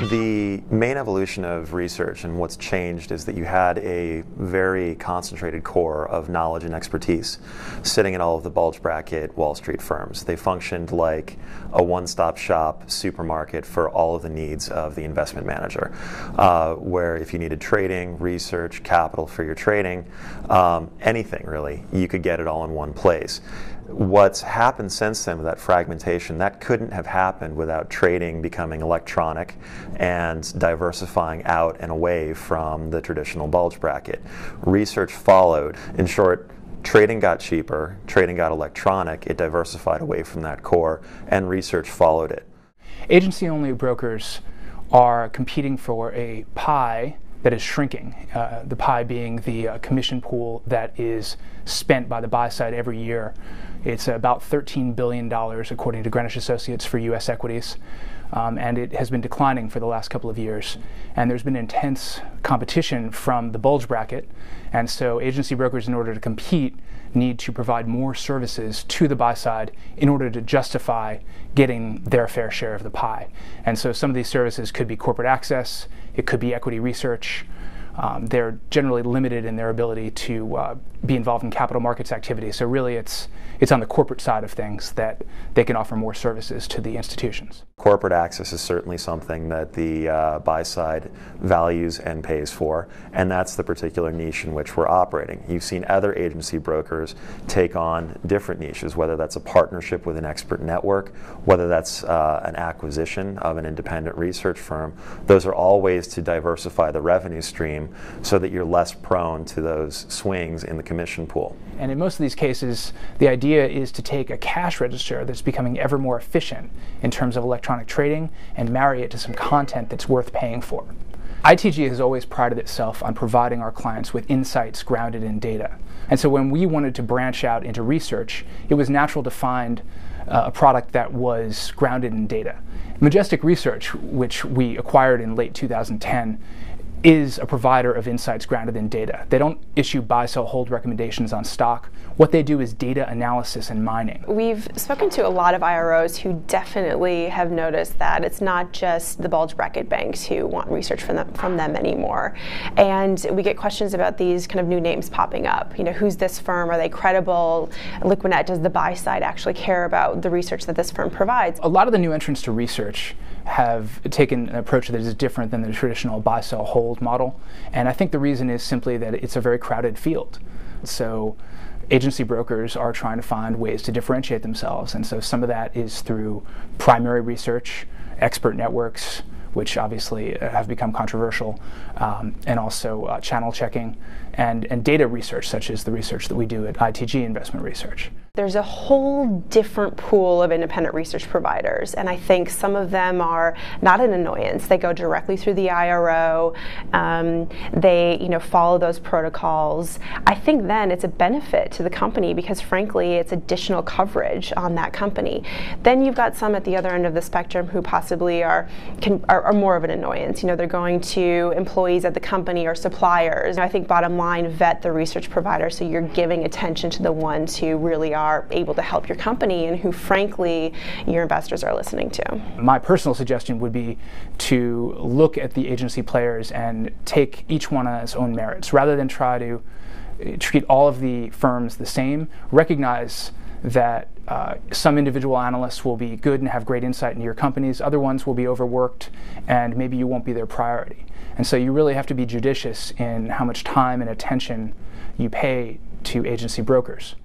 The main evolution of research and what's changed is that you had a very concentrated core of knowledge and expertise sitting in all of the bulge bracket Wall Street firms. They functioned like a one-stop shop supermarket for all of the needs of the investment manager, where if you needed trading, research, capital for your trading, anything really, you could get it all in one place. What's happened since then with that fragmentation, that couldn't have happened without trading becoming electronic and diversifying out and away from the traditional bulge bracket. Research followed. In short, trading got cheaper, trading got electronic, it diversified away from that core, and research followed it. Agency-only brokers are competing for a pie that is shrinking, the pie being the commission pool that is spent by the buy side every year. It's about $13 billion according to Greenwich Associates for U.S. equities, and it has been declining for the last couple of years. And there's been intense competition from the bulge bracket, and so agency brokers, in order to compete, need to provide more services to the buy side in order to justify getting their fair share of the pie. And so some of these services could be corporate access, it could be equity research. They're generally limited in their ability to be involved in capital markets activity. So really it's on the corporate side of things that they can offer more services to the institutions. Corporate access is certainly something that the buy side values and pays for, and that's the particular niche in which we're operating. You've seen other agency brokers take on different niches, whether that's a partnership with an expert network, whether that's an acquisition of an independent research firm. Those are all ways to diversify the revenue stream so that you're less prone to those swings in the commission pool. And in most of these cases, the idea is to take a cash register that's becoming ever more efficient in terms of electronic trading and marry it to some content that's worth paying for. ITG has always prided itself on providing our clients with insights grounded in data. And so when we wanted to branch out into research, it was natural to find a product that was grounded in data. Majestic Research, which we acquired in late 2010, is a provider of insights grounded in data. They don't issue buy, sell, hold recommendations on stock. What they do is data analysis and mining. We've spoken to a lot of IROs who definitely have noticed that it's not just the bulge bracket banks who want research from them anymore. And we get questions about these kind of new names popping up. You know, who's this firm? Are they credible? Liquidnet, does the buy side actually care about the research that this firm provides? A lot of the new entrants to research have taken an approach that is different than the traditional buy, sell, hold model. And I think the reason is simply that it's a very crowded field. So agency brokers are trying to find ways to differentiate themselves. And so some of that is through primary research, expert networks, which obviously have become controversial, and also channel checking, and data research, such as the research that we do at ITG Investment Research. There's a whole different pool of independent research providers, and I think some of them are not an annoyance. They go directly through the IRO. They, follow those protocols. I think then it's a benefit to the company because, frankly, it's additional coverage on that company. Then you've got some at the other end of the spectrum who possibly are more of an annoyance. They're going to employees at the company or suppliers. I think bottom line, vet the research provider so you're giving attention to the ones who really are able to help your company and who, frankly, your investors are listening to. My personal suggestion would be to look at the agency players and take each one on its own merits. Rather than try to treat all of the firms the same, recognize that some individual analysts will be good and have great insight into your companies, other ones will be overworked, and maybe you won't be their priority. And so you really have to be judicious in how much time and attention you pay to agency brokers.